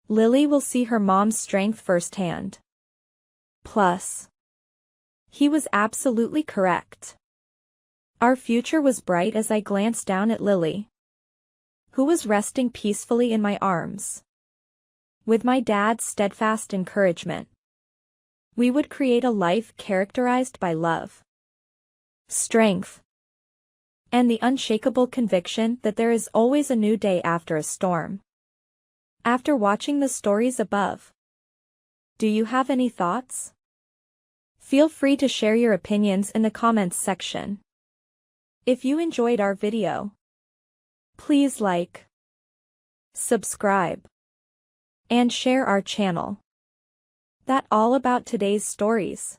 Lily will see her mom's strength firsthand. Plus, he was absolutely correct. Our future was bright as I glanced down at Lily, who was resting peacefully in my arms. With my dad's steadfast encouragement, we would create a life characterized by love, strength, and the unshakable conviction that there is always a new day after a storm. After watching the stories above, do you have any thoughts? Feel free to share your opinions in the comments section. If you enjoyed our video, please like, subscribe, and share our channel. That's all about today's stories.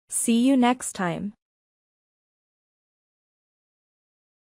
See you next time.